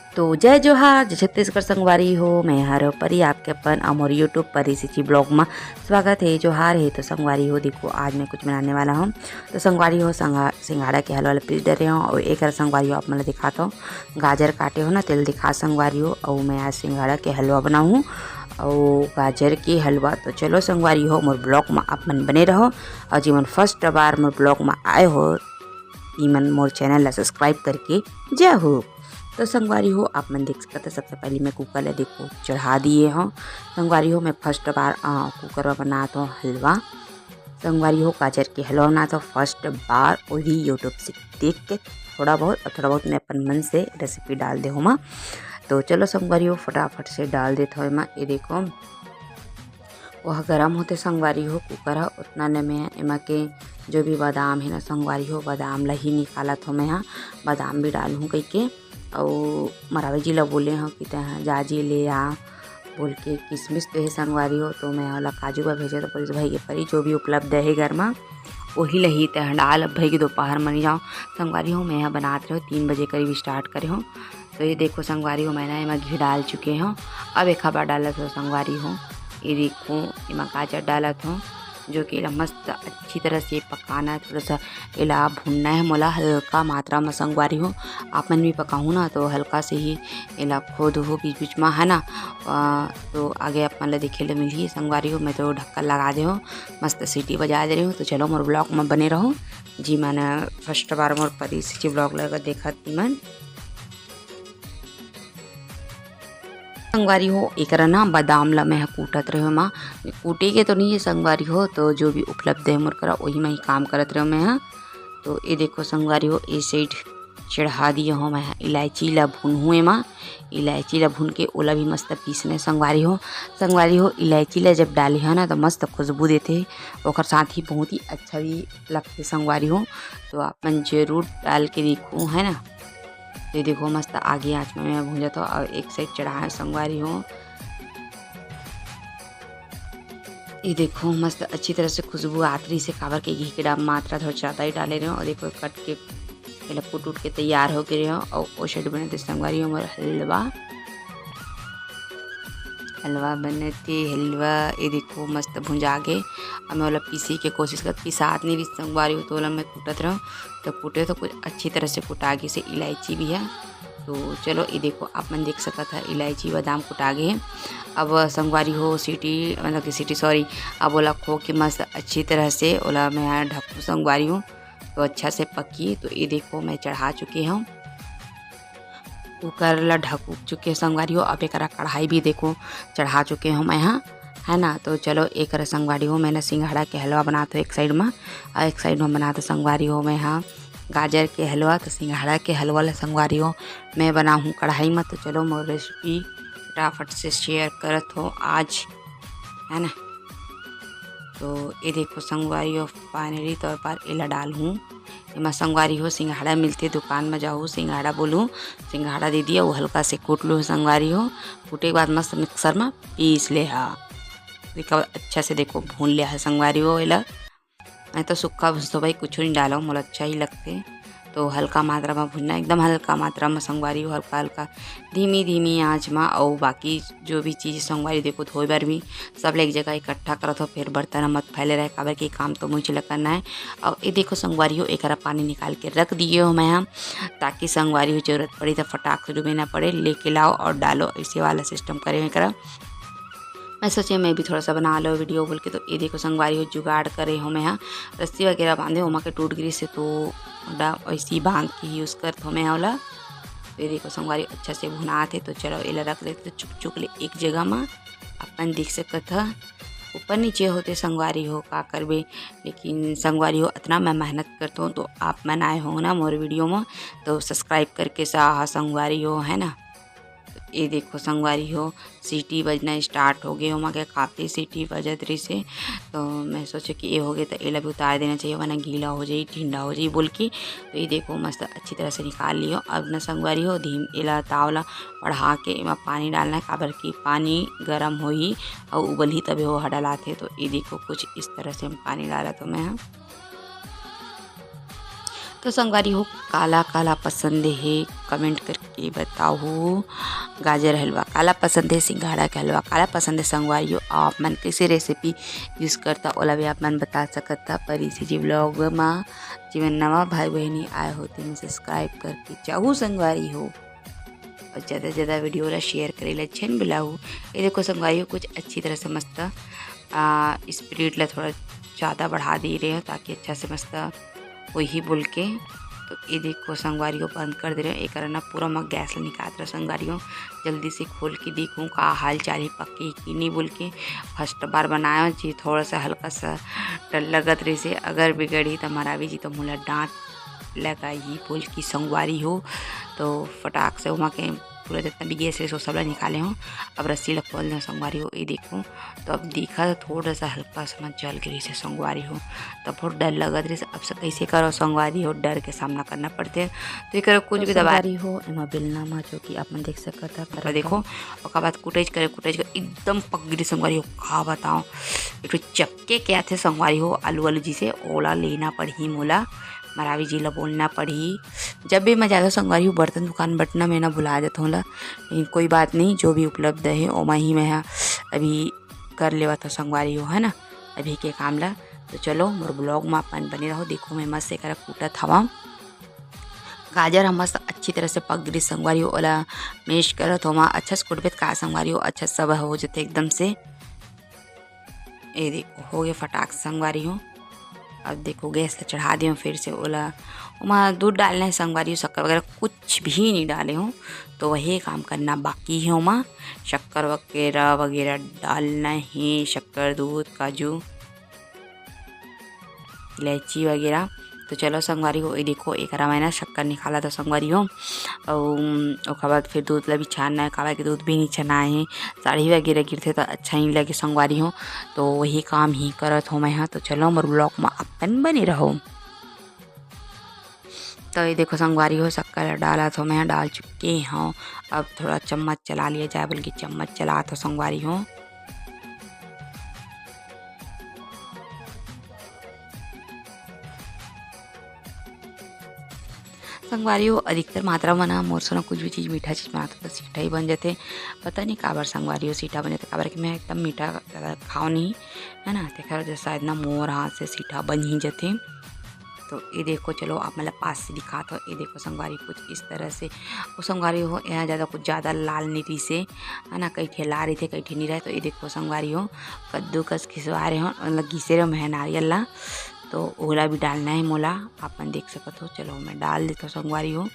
तो जय जोहार, जय छत्तीसगढ़ संगवारी हो। मैं हर परी आपके अपन अमोर यूट्यूब परी सिची ब्लॉग में स्वागत है। जोहार है। तो संगवारी हो देखो, आज मैं कुछ बनाने वाला हूँ। तो संगवारी हो सिंघाड़ा के हलवा पीस दे रहे हो और एक संगवारी हो आप मैं दिखाता हूँ। गाजर काटे हो ना, तेल दिखा संगवारी हो। और मैं आज सिंघाड़ा के हलवा बनाऊँ और गाजर के हलवा। तो चलो संगवारी हो, मोर ब्लॉग में आप मन बने रहो। और जी मन फर्स्ट बार मोर ब्लॉग में आए हो, मन मोर चैनल ला सब्सक्राइब करके जय हो। तो संगवारी हो आप मन देख सकते, सबसे पहले मैं कुकर ले देखो चढ़ा दिए हो। संगवारी हो मैं फर्स्ट बार कुकर में बनाता हूँ हलवा। संगवारी हो गाजर के हलवा बनाता हूँ फर्स्ट बार, वही यूट्यूब से देख के थोड़ा बहुत मैं अपन मन से रेसिपी डाल दे हूँ। तो चलो संगवारी हो फटाफट से डाल देता हूँ। ये देखो वह गरम होते संगवारी हो कुकर है, उतना ने मैं एमा के जो भी बादाम है ना संगवारी हो, बादाम ला ही निकालत हो। मैं यहाँ बादाम भी डालूँ कह के। और मरावी जी ला बोले हो कि तह जाजी ले आ बोल के। किशमिश तो है संगवारी हो, तो मैं वाला काजू का भेजे तो पुलिस भाई के परी जो भी उपलब्ध है घर में वही लही तह डाल। अब भाई की दोपहर मनी जाओ संगवारी हो। मैं यहाँ बनाते रहो 3 बजे करीब स्टार्ट करे हो। तो ये देखो संगवारी हो मैंने यहाँ घी डाल चुके हो। अब एक खबर डालत हो संगवारी हो। ये देखो इमा गाजर डालत हूँ जो कि मस्त अच्छी तरह से पकाना है। थोड़ा सा इला भुनना है मोला हल्का मात्रा में संगवारी हो। आप मन भी पकाऊँ ना तो हल्का से ही इला खोद हो बीच बीच में है ना। तो आगे आप मन देखे ले मिली संगवारी हो। मैं तो ढक्कन लगा दे हो, मस्त सीटी बजा दे रही हूँ। तो चलो मोर ब्लॉग में बने रहो जी। मैंने फर्स्ट बार मोर परी से ब्लॉग लगा देखा मन संगवारी हो। एक ना बादाम ला मैं कूटत रहे माँ, कूटे के तो नहीं है संगवारी हो। तो जो भी उपलब्ध है मोर करा वही मैं ही काम करत रहे मैं। तो ये देखो संगवारी हो इस साइड चढ़ा दिया हो मैं इलायची ला भून हुए माँ। इलायची ला भून के ओला भी मस्त पीसने संगवारी हो। संगवारी हो इलायची ला जब डाली है ना तो मस्त खुशबू देते और साथ ही बहुत ही अच्छा भी लगते संगवारी हो। तो आप मन जरूर डाल के देखो है ना। ये देखो मस्त आगे आँच में मैं भूंजा था और एक साइड चढ़ा है संगवारी हो। ये देखो मस्त अच्छी तरह से खुशबू आतरी से कावर के घी के मात्रा थोड़ा ज़्यादा ही डाले रहे हो। और देखो कट के पहले कूट उठ के तैयार हो गए हो। और वो साइड बने थे संगवारी हो हलवा बनते हलवा। ये देखो मस्त भुंजा के अब मैं वाला पीसी के कोशिश कर पिसात नहीं रही संगवारी हो। तो वाला मैं कूटत रहा तो कूटे तो कुछ अच्छी तरह से कुटागे से इलायची भी है। तो चलो ये देखो आप मन देख सकता था इलायची बादाम कुटागे है। अब संगवारी हो सीटी मतलब कि सीटी सॉरी अब ओला खो के मस्त अच्छी तरह से ओला मैं ढकू संगवारी हूँ तो अच्छा से पकी। तो ये देखो मैं चढ़ा चुके हूँ कुकर ला ढक चुके संगवारी हो। अब एक कढ़ाई भी देखो चढ़ा चुके हूँ मैं यहाँ है ना। तो चलो एक संगवारी हो मैंने सिंघाड़ा के हलवा बनाते हो एक साइड में और एक साइड में बनाते संगवारी हो मैं यहाँ गाजर के हलवा। तो सिंघाड़ा के हलवा ला संगवारी हो मैं बनाऊँ कढ़ाई में। तो चलो मोर रेसिपी फटाफट से शेयर करत हो आज है ना। तो ये देखो संगवारी हो फाइनली तौर पर इला डाल हूँ इमा संगवारी हो। सिंघाड़ा मिलते दुकान में जाऊँ सिंघाड़ा बोलूँ सिंघाड़ा दे दिया वो हल्का से कूट लो संगवारी हो। कूटे के बाद मस्त मिक्सर में पीस ले हा। देखो अच्छा से देखो भून लिया है संगवारी हो। इला मैं तो सूखा भूजतो भाई कुछ नहीं डाला मुझे अच्छा ही लगते। तो हल्का मात्रा में भूनना एकदम हल्का मात्रा में संगवारी हो हल्का हल्का धीमी आँच में। और बाकी जो भी चीज़ संगवारी देखो धोए बार भी सब एक जगह इकट्ठा करत हो फिर बर्तन मत फैले रहे काबर के काम तो मुझे लग करना है। और ये देखो संगवारी हो एक पानी निकाल के रख दिए हो मैं यहाँ ताकि संगवारी हो जरूरत पड़ी तो फटाक से डूबे ना पड़े लेके लाओ और डालो ऐसे वाला सिस्टम करे में करा। मैं सोचे मैं भी थोड़ा सा बना लो वीडियो बोल के। तो ये देखो संगवारी हो जुगाड़ करे हो मैं यहाँ रस्सी वगैरह बांधे हो के टूट गिरी से तो ऐसे ही बांध के यूज़ करते हो मैं वाला। तो ये देखो संगवारी अच्छा से भुनाते। तो चलो इला रख देते चुक चुक ले एक जगह में अपन देख सकत है ऊपर नीचे होते संगवारी हो का करबे। लेकिन संगवारी हो इतना मैं मेहनत करता हूँ तो आप मन आए हो ना मोर वीडियो में तो सब्सक्राइब करके साहा संगवारी हो है ना। ये देखो संगवारी हो सीटी बजना स्टार्ट हो गए हो मगर काफ़ी सीटी बजत रही से। तो मैं सोचे कि ये हो गए तो एला भी उतार देना चाहिए वरना गीला हो जाए ठंडा हो जाए बोल के। तो ये देखो मस्त अच्छी तरह से निकाल लियो। अब ना संगवारी हो धीम एला तावला बढ़ा के इमा पानी डालना है काबर की पानी गर्म हो ही और उबल ही तभी वो डलाते। तो ये देखो कुछ इस तरह से हम पानी डाला तो मैं तो संगवारी हो काला काला पसंद है कमेंट करके बताओ। गाजर हलवा काला पसंद है, सिंघाड़ा का हलवा काला पसंद है संगवारी हो। आप मन कैसे रेसिपी यूज़ करता ओला भी आप मन बता सकता। पर इसी जी ब्लॉग में जीवन नवा भाई बहनी आए होते हैं सब्सक्राइब करके चाहू संगवारी हो और ज़्यादा से ज़्यादा वीडियो ला शेयर करे ला छन बुलाऊ। ये देखो संगवारी हो कुछ अच्छी तरह से मस्त स्पीड ला थोड़ा ज़्यादा बढ़ा दे रहे हो ताकि अच्छा से मस्त वही बोल के। तो ये देखो संगवारी को बंद कर दे रहे हो। एक ना पूरा मैं गैस ला निकाल रहा संगवारी हो जल्दी से खोल के देखूँ का हाल चाल ही पक्की कि नहीं बोल के। फर्स्ट बार बनाया जी थोड़ा सा हल्का सा डर लगत रही से अगर बिगड़ी तो मरावी जी तो मुला डांट लगाई बोल की संगवारी हो। तो फटाक से वहाँ के पूरा जितना भी गैस है सो सब निकाले हों। अब रस्सी ला खोल दें संगवारी हो। ये देखो तो अब देखा तो थोड़ा सा हल्का सा जल गई से संगवारी हो तो बहुत डर लगा रही से। अब से कैसे करो संगवारी हो डर के सामना करना पड़ते हैं। तो ये करो कुछ भी दबारी हो एमा बेलना में जो कि आप देख सकता कर देखो और बाद कुटेज करे एकदम पक गई संगवारी हो। खा बताओ एक चपके क्या थे संगवारी हो आलू आलू जी से ओला लेना पड़ी मोला मरावी जी ला बोलना पड़ी। जब भी मैं ज़्यादा संगवारी हूँ बर्तन दुकान बटना में ना भुला जाता हूँ ला, लेकिन कोई बात नहीं जो भी उपलब्ध है ओमा ही मैं अभी कर लेवा था संगवारी हो है ना अभी के काम ला। तो चलो मोर ब्लॉग में अपन बने रहो। देखो मैं मस्त एक कूटत हवा गाजर हम मस्त अच्छी तरह से पक गई संगवारी हो ओला मेश करत हो अच्छा से कुटबे का संगवारी हो अच्छा सब हो जाते एकदम से। ये देखो हो गए फटाक संगवारी हो। अब देखो गैस ला चढ़ा दिए फिर से ओला वहाँ दूध डालना है संगवारी शक्कर वगैरह कुछ भी नहीं डाले हूँ। तो वही काम करना बाकी है वहाँ शक्कर वगैरह वगैरह डालना है शक्कर दूध काजू इलायची वगैरह। तो चलो संगवारी हो ये देखो एक मैंने शक्कर निकाला था संगवारी हो और बाद फिर दूध ला भी छानना है कावा के दूध भी नहीं छना है साड़ी वगैरह गिरते तो अच्छा नहीं लगे संगवारी हो। तो वही काम ही करत हो मैं यहाँ। तो चलो मोर ब्लॉग में अपन बने रहो। तो ये देखो संगवारी हो शक्कर डाला तो मैं डाल चुके हूँ। अब थोड़ा चम्मच चला लिया जाए बल्कि चम्मच चला तो संगवारी हो। संगवारी हो अधिकतर मात्रा में ना मोर सोना कुछ भी चीज़ मीठा चीज़ बनाता तो सीठा ही बन जाते। पता नहीं काबर संगवारी हो सीठा बन जाते काबर कि मैं एकदम मीठा ज़्यादा खाओ नहीं है ना देखा जैसे शायद ना मोर हाथ से सीठा बन ही जाते। तो ये देखो चलो आप मतलब पास से दिखा तो ये देखो संगवारी कुछ इस तरह से वो संगवारी हो यहाँ ज़्यादा कुछ ज़्यादा लाल नहीं रही से है ना कहीं ठेला रही थे कहीं ठे नहीं रहे। तो ये देखो संगवारी हो कद्दूकस खिसवा रहे हो मतलब घिसे रहे मैं नारियल ला तो ओला भी डालना है मोला अपन देख सकते हो। चलो मैं डाल देता हूँ संगवारी हो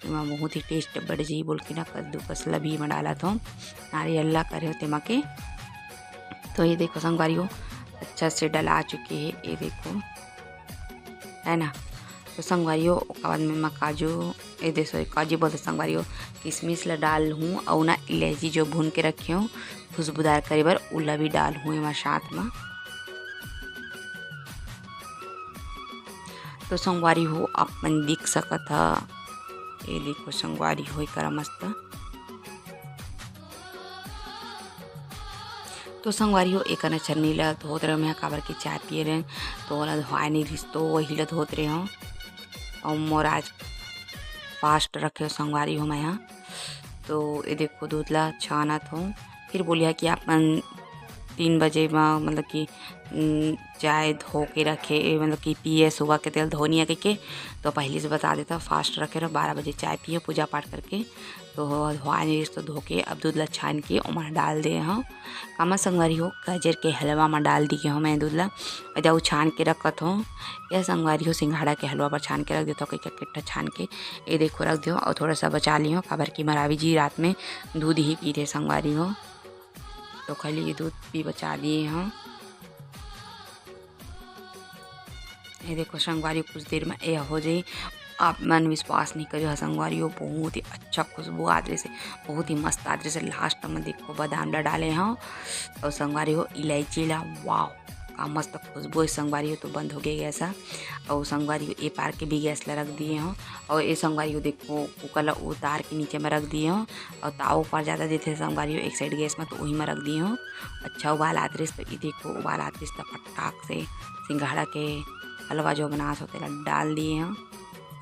बहुत ही टेस्ट बढ़ जाई बोल के ना कद्दूकस ला भी मैं डाला था नारियल ला करे होते माँ के। तो ये देखो संगवारी हो अच्छा से डला चुके हैं ये देखो है ना। तो संगवारी हो बाद में मैं काजू ये देखो काजू बोलते संगवारी हो किशमिश ला डाल हूँ और ना इलायची जो भून के रखे हूँ खुशबूदार करे बार उला भी डाल हूँ मैं साथ में। तो संगवारी हो अपन दिख सकत है ये देखो संगवारी हो करा मस्त। तो संगवारी हो एक छन्नी ला धोत रहे मैं काबर के चाय पिए रहे तो ओला धोए नहीं रही तो वही ला धोत रहे हूँ और मोर आज फास्ट रखे संगवारी हो मैं यहाँ। तो ये देखो दूध ला छानत हूँ फिर बोलिया कि अपन 3 बजे में मतलब कि चाय धो के रखे मतलब कि पिए सुबह के तेल धोनी है के तो पहले से बता देता फास्ट रखे रहो 12 बजे चाय पिए पूजा पाठ करके। तो धोआ नहीं तो धो के अब दूध ला छान के उमा डाल दे हाँ कामा संगवारी हो गाजर के हलवा में डाल दिए हूँ मैं दूध ला और छान के रखत हूँ। यह संगवारी हो सिंघाड़ा के हलवा पर छान के रख देता हूँ कई कट्टा छान के ये देखो रख दो और थोड़ा सा बचा लियो काबर की मरावी जी रात में दूध ही पी रहे संगवारी हो तो खाली ये दूध भी बचा दिए हम। ये देखो संगवारी कुछ देर में यह हो जाए आप मन विश्वास नहीं करियो संगवारी हो बहुत ही अच्छा खुशबू आदरे से बहुत ही मस्त आदरे से। लास्ट में देखो बादाम ला डाले हाँ और संगवारी हो इलायची ला वाह का मस्त खुशबू है संगवारी हो। तो बंद हो गया गैस और संगवारी हो ए पार के भी गैस ला रख दिए हूँ और ये संगवारी हो देखो कुकर ला उतार के नीचे में रख दिए हूँ और ताव ऊपर ज़्यादा देते संगवारी हो एक साइड गैस में तो वही में रख दिए हूँ। अच्छा उबाल आते तो ये देखो उबाल आते तो फटाक से सिंघाड़ा के हलवा जो बना होते डाल दिए हैं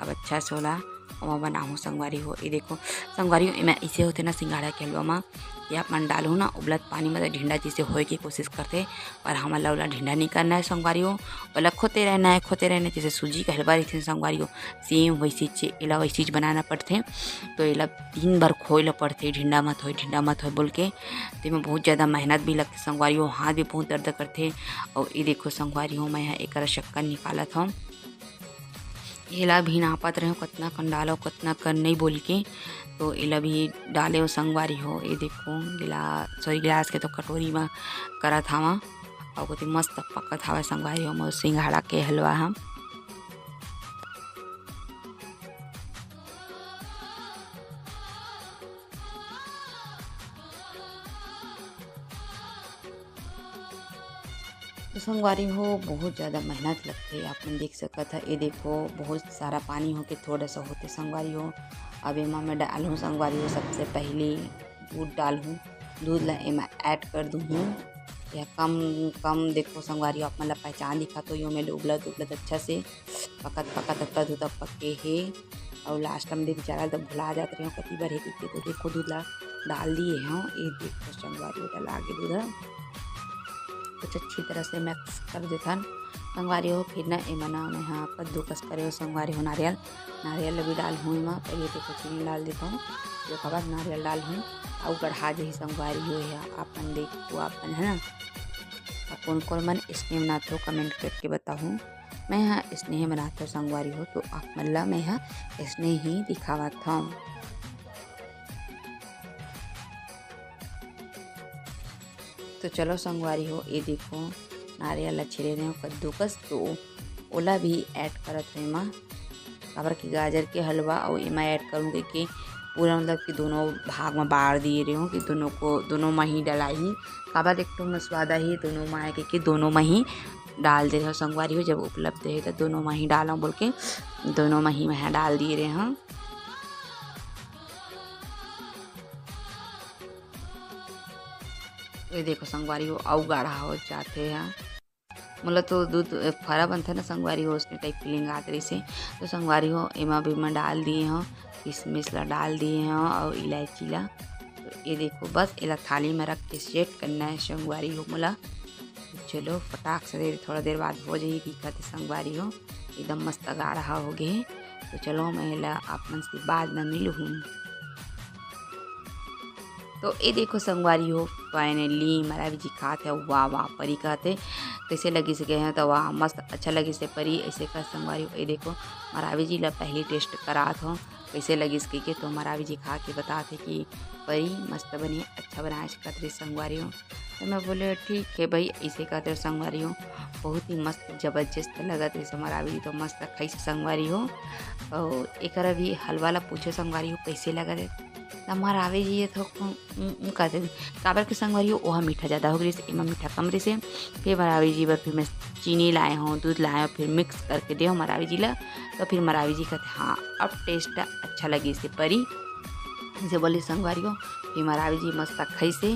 अब अच्छा से होला और बनाऊँ संगवारी हो। ये देखो संगवारी हो इमें ऐसे होते ना सिंघाड़ा के हलवा में कि आप मन डालो ना उबलत पानी में तो ढिंडा जैसे होए की कोशिश करते, पर हमारा वाला ढिंडा नहीं करना है संगवारी हो, वाला खोते रहना है जैसे सूजी का हलवा रहते संगवारी हो सेम वैसी इला वैसी चीज़ बनाना पड़ते। तो इला 3 बार खोए ला पड़ते, ढिंडा मत हो बोल के। तो इमें बहुत ज़्यादा मेहनत भी लगती संगवारी हो, हाथ भी बहुत दर्द करते। और ये देखो संगवारी हो मैं एक शक्कर निकालत हूँ, इला भी नापत रहे कितना कन डालो कितना कन नहीं बोल के। तो इला भी डाले हो संगवारी हो। ये देखो गिलास के तो कटोरी में करत हवा और कति मस्त पकत हवा संगवारी हो मोर सिंघाड़ा के हलवा हम। तो संगवारी हो बहुत ज़्यादा मेहनत लगती है, आपने देख सकता था। ये देखो बहुत सारा पानी हो के थोड़ा सा होते संगवारी हो। अब एमा मैं डालूँ संगवारी हो, सबसे पहले दूध डालूँ, दूध ला एमा ऐड कर दूँ या कम कम। देखो संगवारी हो आप मतलब पहचान दिखा तो यो मेरे उबलत अच्छा से पकत दूध पके है। और लास्ट में देख ज़्यादा तब भुला जाते रहे कति बार है कि। तो देखो दूध ला डाल दिए हैं, ये देखो संगवारी हो डाला के दूध कुछ अच्छी तरह से मिक्स कर देथन संगवारी हो। फिर ना एमा ना यहाँ कद्दूकस करे हो संगवारी हो, नारियल भी डाल हूँ एमा। पहले देखो चीनी डाल देता हूँ, जो खबर नारियल डाल हूँ और गढ़ा जही संगवारी हो है। आपन देखो आपन है ना कौन कौन मन स्नेह बनाते हो कमेंट करके बताऊँ। मैं यहाँ स्नेह बनाता हूँ संगवारी हो, तो आप मल्ला मैं यहाँ स्नेह ही दिखावा था। तो चलो संगवारी हो ये देखो नारियल छिड़े रहे हो कद्दूकस, तो ओला भी ऐड करत रहे माँ काबर की गाजर के हलवा और एमा ऐड करूँगी कि पूरा मतलब कि दोनों भाग में बाढ़ दिए रहे हो कि दोनों में ही डलाई काबर एक तो मसवादा ही दोनों में आए कि दोनों में ही डाल दे रहे हो संगवारी हो। जब उपलब्ध है तो दोनों में ही डालो बोल के दोनों में ही मैं डाल दिए रहे हैं। ये देखो संगवारी हो आउ गाढ़ा हो जाते हैं, मतलब तो दूध फरा बनता है ना संगवारी हो उसने टाइप फीलिंग आती रही से। तो संगवारी हो एमा भी मैं डाल दिए हैं, किशमिश ला डाल दिए हैं और इलायची ला। तो ये देखो बस इला थाली में रख के सेट करना है संगवारी हो मोला। तो चलो फटाक से थोड़ा देर बाद हो जाएगी दिखत संगवारी हो एकदम मस्त गाढ़ा हो गए। तो चलो मैं इला आप मन से बाद में मिलूँ। तो ये देखो संगवारी हो फाइनली हमारा भी जी खाते है वाह परी कहते कैसे लगी से गए हैं तो वाह मस्त अच्छा लगी से परी ऐसे का संगवारी हो। ये देखो मरावी जी ला पहली टेस्ट करात हो कैसे लगी इसके के, तो मरावी जी खा के बताते कि परी मस्त बनी अच्छा बनाए कहते संगवारी हो। तो मैं बोले ठीक है भाई ऐसे कहते संगवारी हो बहुत ही मस्त जबरदस्त लगत है मरावी जी तो मस्त खाई संगवारी हो। और एक भी हलवा ला पूछे संगवारी हो कैसे लगा है मरावी जी ये तो कहते काबर के संगवारी हो वह मीठा ज़्यादा हो गई इमा मीठा कम रही से। फिर मरावी जी पर फिर मैं चीनी लाए हूँ दूध लाए हूँ फिर मिक्स करके दे मरावी जी ला। तो फिर मरावी जी कहते हाँ अब टेस्ट अच्छा लगी से परी जैसे बोली संगवारी हो। फिर मरावी जी मस्त खाई से।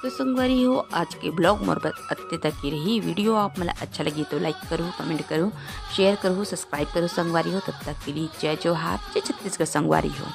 तो संगवारी हो आज के ब्लॉग मोर अत्ते तक की रही वीडियो आप मतलब अच्छा लगी तो लाइक करो कमेंट करो शेयर करो सब्सक्राइब करो संगवारी हो। तब तक के लिए जय जोहार जय छत्तीसगढ़ संगवारी हो।